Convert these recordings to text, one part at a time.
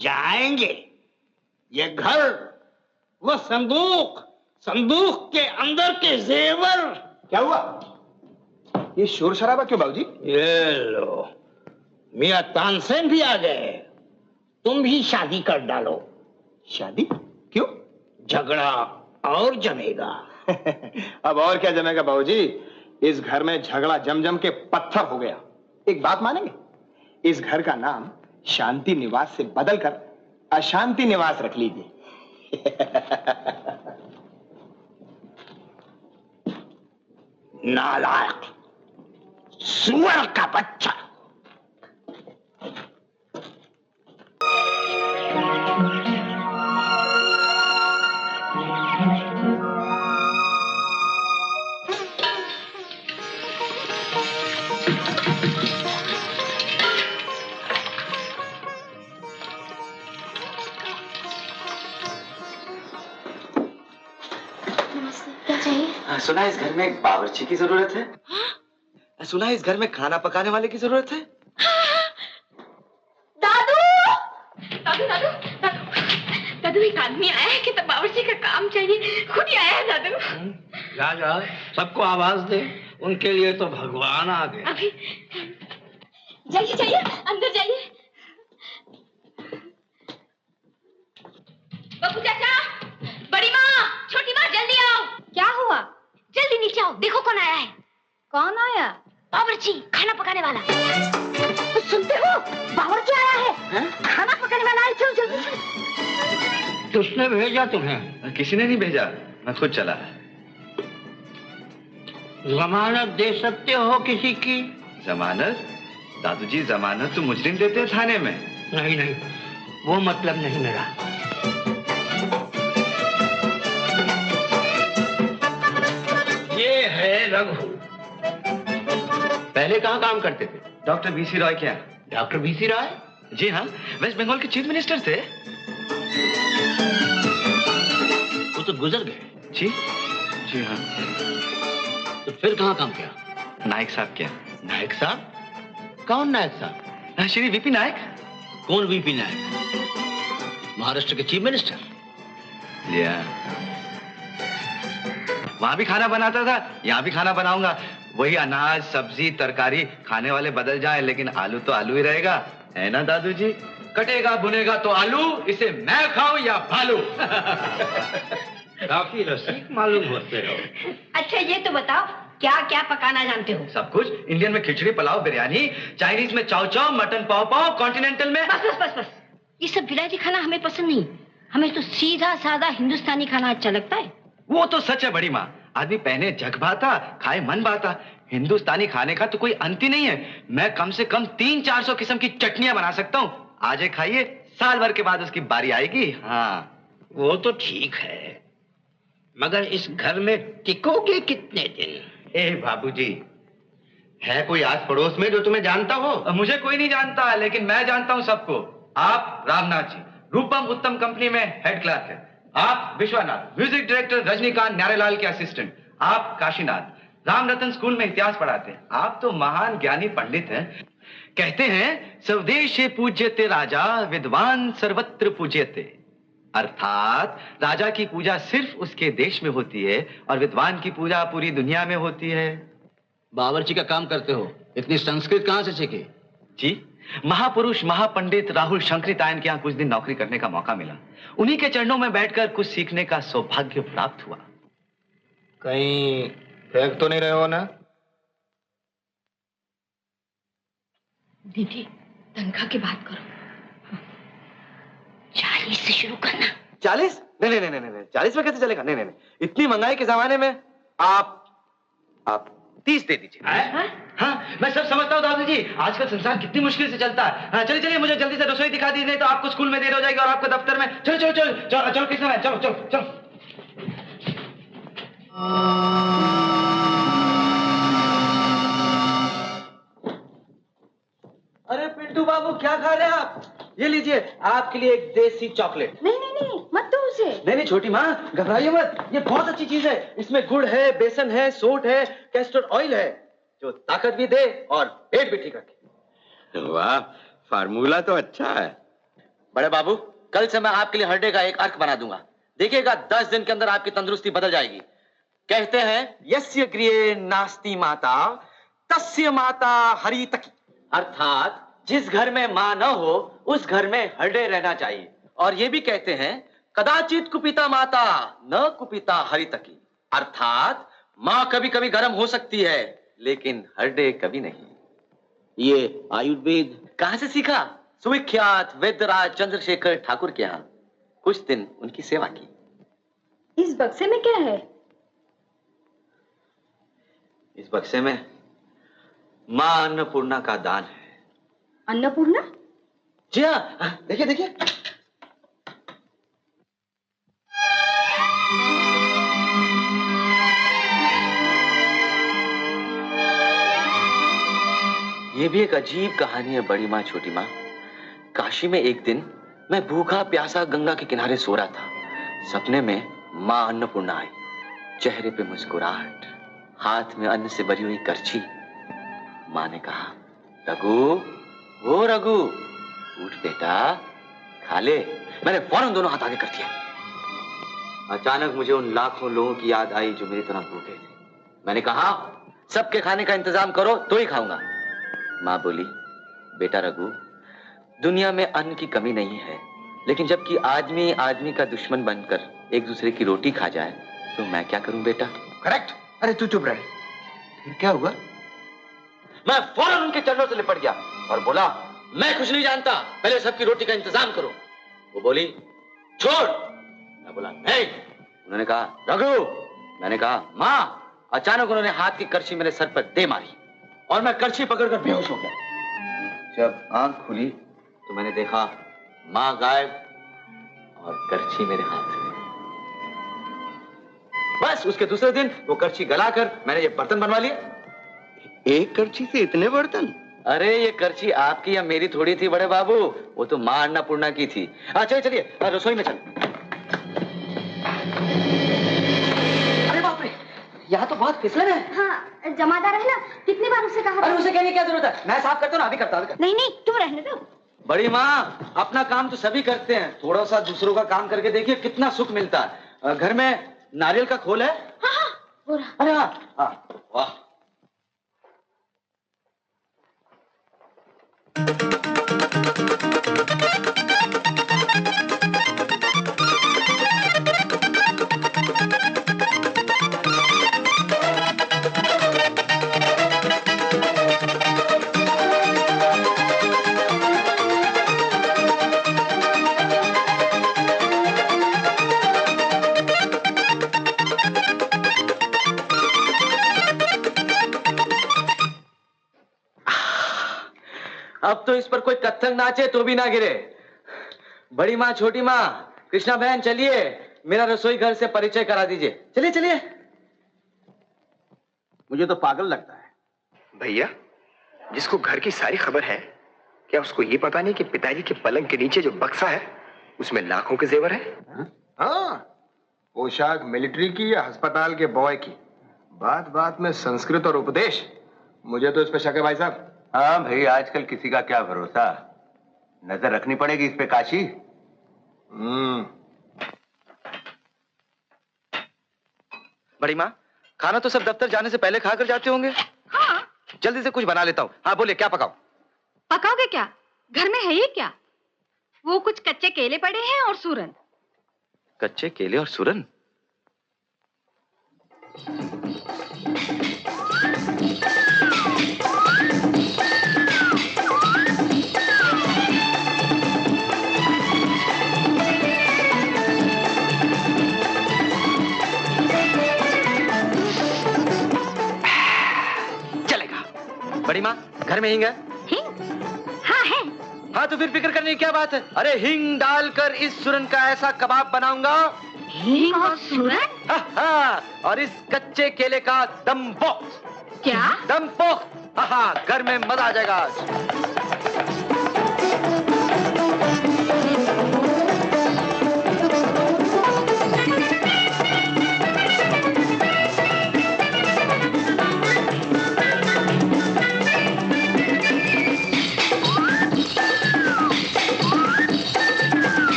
जाएंगे। ये घर, वो संदूक, संदूक के अंदर के जेवर। क्या हुआ? ये शोर शराबा क्यों बाबूजी? ये लो, मियां तानसेन भी आ गए। तुम भी शादी कर डालो। शादी? क्यों? झगड़ा और जमेगा। अब और क्या जमेगा बाबूजी? इस घर में झगड़ा जम जम के पत्थर हो गया। एक बात मानेंगे, इस घर का नाम शांति निवास से बदलकर अशांति निवास रख लीजिए। नालायक, सुअर का बच्चा। सुना है इस घर में एक बावर्ची की जरूरत है। हाँ? सुना है इस घर में खाना पकाने वाले की जरूरत है। दादू दादू दादू दादू दादू, एक आदमी आया है कि तो बावर्ची का काम चाहिए, खुद ही आया है दादू। जा जा, सबको आवाज दे, उनके लिए तो भगवान आ गए। अभी जाइए जाइए, अंदर जाइए। बाबू चाचा, बड़ी माँ, छोटी माँ, जल्दी आओ। क्या हुआ? जल्दी नीचे आओ, देखो कौन आया है। कौन आया? बावर्ची, खाना पकाने वाला। तो सुनते हो, बावर्ची आया है, खाना पकाने वाला है। चलो जल्दी। किसने भेजा तुम्हें? किसी ने नहीं भेजा, मैं खुद चला। जमानत दे सकते हो किसी की? जमानत? दादूजी, जमानत तो मुजरिम देते हैं थाने में। नहीं नहीं, वो मतलब नहीं मेरा। ये है रघु। पहले कहाँ काम करते थे? Doctor B C Roy. क्या? Doctor B C Roy? जी हाँ, वेस्ट बंगाल के चीफ मिनिस्टर थे। वो तो गुजर गए। जी जी हाँ। तो फिर कहाँ काम किया? नायक साहब। क्या? नायक साहब? कौन नायक साहब? श्री वीपी नायक। कौन वीपी नायक? महाराष्ट्र के चीफ मिनिस्टर? वहां भी खाना बनाता था, यहाँ भी खाना बनाऊंगा। वही अनाज, सब्जी, तरकारी, खाने वाले बदल जाए लेकिन आलू तो आलू ही रहेगा, है ना दादूजी? कटेगा बुनेगा तो आलू, इसे मैं खाऊं या भालू। काफी रसिक मालूम होते हो। अच्छा ये तो बताओ, क्या क्या पकाना जानते हो? सब कुछ। इंडियन में खिचड़ी, पुलाव, बिरयानी, चाइनीज में चाव चाव, मटन पाव पाव, कॉन्टिनेंटल में बस बस बस बस, ये सब विलायती खाना हमें पसंद नहीं। हमें तो सीधा सादा हिंदुस्तानी खाना अच्छा लगता है। वो तो सच है बड़ी माँ। आदमी पहने जग भाता, खाए मन भाता। हिंदुस्तानी खाने का तो कोई अंत ही नहीं है। मैं कम से कम 300-400 किस्म की चटनियां बना सकता हूँ। आज एक खाइए, साल भर के बाद उसकी बारी आएगी। हाँ वो तो ठीक है, मगर इस घर में टिकोगे कितने दिन? ए बाबूजी, है कोई आस पड़ोस में जो तुम्हें जानता हो? मुझे कोई नहीं जानता, लेकिन मैं जानता हूँ सबको। आप रामनाथ जी, रूपम उत्तम कंपनी में हेड क्लर्क है। आप विश्वनाथ, म्यूजिक डायरेक्टर रजनीकांत न्यारेलाल के असिस्टेंट। आप काशीनाथ, रामरतन स्कूल में इतिहास पढ़ाते हैं। आप तो महान ज्ञानी पंडित हैं। कहते हैं स्वदेशे पूज्यते राजा, विद्वान सर्वत्र पूज्यते। अर्थात राजा की पूजा सिर्फ उसके देश में होती है और विद्वान की पूजा पूरी दुनिया में होती है। बावर्ची का काम करते हो, इतनी संस्कृत कहां से सीखी? जी, महापुरुष महापंडित राहुल शंकरितायन के यहाँ कुछ दिन नौकरी करने का मौका मिला। उन्हीं के चरणों में बैठकर कुछ सीखने का सौभाग्य प्राप्त हुआ। कहीं फेंक तो नहीं रहे हो ना? दीदी, तनख्वाह की बात करो। 40 से शुरू करना। 40? नहीं नहीं नहीं नहीं, 40 में कैसे चलेगा? नहीं नहीं, इतनी महंगाई के जमाने में आप 30 दे दीजिए। हाँ, मैं सब समझता हूँ दादाजी, आजकल संसार कितनी मुश्किल से चलता है। हाँ, चलिए चलिए, मुझे जल्दी से रसोई दिखा दीजिए, नहीं तो आपको स्कूल में देर हो जाएगी और आपको दफ्तर में। चलो चलो चलो चलो चलो, कृष्णा भाई, चलो चलो चलो। अरे पिंटू बाबू, क्या खा रहे हैं आप? ये लीजिए, आपके लिए एक देसी चॉकलेट। नहीं नहीं नहीं, मत दो उसे। नहीं नहीं छोटी माँ, घबराइए मत, ये बहुत अच्छी चीज है। इसमें गुड़ है, बेसन है, सोंठ है, कैस्टर ऑयल है, जो ताकत भी दे और पेट भी ठीक रखे। वाह, फार्मूला तो अच्छा है। बड़े बाबू, कल से मैं आपके लिए हर डे का एक अर्क बना दूंगा। देखिएगा 10 दिन के अंदर आपकी तंदुरुस्ती बदल जाएगी। कहते हैं यस्य गृहे नास्ति माता तस्य माता हरितकी, अर्थात जिस घर में मां न हो उस घर में हर डे रहना चाहिए। और ये भी कहते हैं कदाचित कुपिता माता न कुपिता हरितकी, अर्थात मां कभी कभी गर्म हो सकती है लेकिन हर डे कभी नहीं। ये आयुर्वेद कहां से सीखा? सुविख्यात वैद्यराज चंद्रशेखर ठाकुर के यहाँ कुछ दिन उनकी सेवा की। इस बक्से में क्या है? इस बक्से में मां अन्नपूर्णा का दान है। अन्नपूर्णा? जी हाँ, देखिए देखिए। ये भी एक अजीब कहानी है बड़ी माँ छोटी माँ। काशी में एक दिन मैं भूखा प्यासा गंगा के किनारे सो रहा था। सपने में माँ अन्नपूर्णा आई, चेहरे पे मुस्कुराहट, हाथ में अन्न से भरी हुई करछी। माँ ने कहा, रघु, ओ रघु, उठ बेटा, खा ले। मैंने फौरन दोनों हाथ आगे कर दिए। अचानक मुझे उन लाखों लोगों की याद आई जो मेरी तरह भूखे थे। मैंने कहा, सबके खाने का इंतजाम करो तो ही खाऊंगा। माँ बोली, बेटा रघु, दुनिया में अन्न की कमी नहीं है, लेकिन जबकि आदमी आदमी का दुश्मन बनकर एक दूसरे की रोटी खा जाए तो मैं क्या करूं बेटा? करेक्ट। अरे तू चुप रहे। फिर क्या हुआ? मैं फौरन उनके चरणों से लिपट गया और बोला, मैं कुछ नहीं जानता, पहले सबकी रोटी का इंतजाम करो। वो बोली, छोड़। मैं बोला, नहीं। उन्होंने कहा, रघु। मैंने कहा, माँ। अचानक उन्होंने हाथ की करछी मेरे सर पर दे मारी और मैं करछी पकड़कर बेहोश हो गया। जब आंख खुली तो मैंने देखा माँ गायब और करछी मेरे हाथ में। बस उसके दूसरे दिन वो करछी गलाकर मैंने ये बर्तन बनवा लिए। एक करछी से इतने बर्तन? अरे ये करछी आपकी या मेरी थोड़ी थी बड़े बाबू, वो तो माँ अन्नपूर्णा की थी। चलिए चलिए रसोई में चल। अरे बाप रे, यहाँ तो बहुत फिसलन है। हाँ, जमादार है ना, कितनी बार उसे कहा? अरे उसे कहने की क्या जरूरत है, मैं साफ करता हूँ ना, अभी करता हूँ। नहीं नहीं, तुम रहने दो। बड़ी माँ, अपना काम तो सभी करते हैं, थोड़ा सा दूसरों का काम करके देखिए कितना सुख मिलता है। घर में नारियल का खोल है? हाँ हाँ, वो रहा। अरे हाँ, वाह। अब तो इस पर कोई कत्थक नाचे तो भी ना गिरे। बड़ी माँ छोटी माँ, कृष्णा बहन, चलिए मेरा रसोई घर से परिचय करा दीजिए। चलिए चलिए। मुझे तो पागल लगता है। भैया, जिसको घर की सारी खबर है, क्या उसको ये पता नहीं कि पिताजी के पलंग के नीचे जो बक्सा है उसमें लाखों के जेवर है? हाँ, पोशाक मिलिट्री की या अस्पताल के बॉय की। बात बात में संस्कृत और उपदेश। मुझे तो इस पे शक है भाई साहब। हाँ भाई, आजकल किसी का क्या भरोसा, नजर रखनी पड़ेगी इस पे काशी। बड़ी माँ, खाना तो सब दफ्तर जाने से पहले खाकर जाते होंगे। हाँ। जल्दी से कुछ बना लेता हूँ। हाँ बोलिए, क्या पकाऊं? पकाओगे क्या? घर में है ही क्या? वो कुछ कच्चे केले पड़े हैं और सूरन। कच्चे केले और सूरन? बड़ी माँ, घर में हिंग है? हिंग? हाँ है। हाँ तो फिर फिक्र करने की क्या बात है। अरे हिंग डालकर इस सूरन का ऐसा कबाब बनाऊंगा। हिंग और सूरन? हाँ, और इस कच्चे केले का दम पोख। क्या? दम पोख। हाँ, घर में मजा आ जाएगा आज।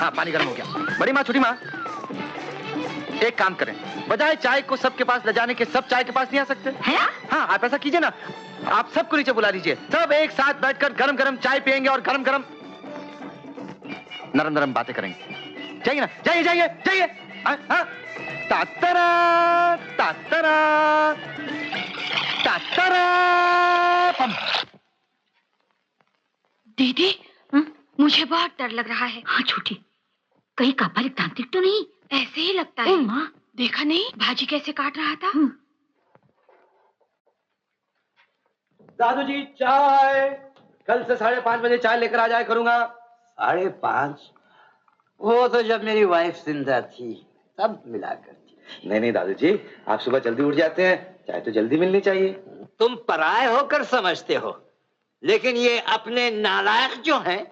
हाँ पानी गर्म हो गया। बड़ी माँ छोटी माँ एक काम करें, बजाय चाय को सबके पास ले जाने के सब चाय के पास नहीं आ सकते हैं? हाँ आप ऐसा कीजिए ना, आप सबको नीचे बुला लीजिए, सब एक साथ बैठकर गरम गरम चाय पियेंगे और गरम गरम नरम नरम बातें करेंगे। जाइए ना, जाइए जाइए जाइए। तातरा तातरा तातरा पम। दीदी मुझे बहुत डर लग रहा है। हाँ छोटी, कहीं कापालिक तांत्रिक तो नहीं? ऐसे ही लगता है। माँ देखा नहीं भाजी कैसे काट रहा था? दादू जी चाय, कल से 5:30 बजे चाय लेकर आ जाया करूंगा। 5:30? वो तो जब मेरी वाइफ जिंदा थी तब मिला करती। नहीं दादू जी, आप सुबह जल्दी उठ जाते हैं, चाय तो जल्दी मिलनी चाहिए। तुम पराये होकर समझते हो, लेकिन ये अपने नालायक जो हैं,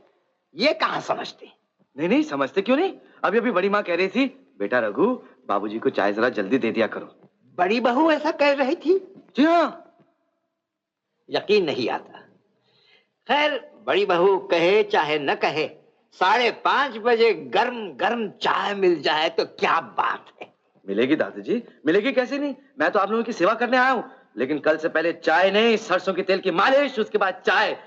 ये कहाँ समझते? नहीं समझते क्यों नहीं? अभी अभी बड़ी माँ कह रही थी, बेटा रघु बाबूजी को चाय जरा जल्दी दे दिया करो। बड़ी बहू ऐसा कह रही थी? जी हाँ। यकीन नहीं आता। खैर बड़ी बहू कहे चाहे न कहे, 5:30 बजे गर्म गर्म चाय मिल जाए तो क्या बात है। मिलेगी दादाजी, मिलेगी कैसे नहीं, मैं तो आप लोगों की सेवा करने आया हूँ, लेकिन कल से पहले चाय नहीं, सरसों के तेल की मालिश, उसके बाद चाय।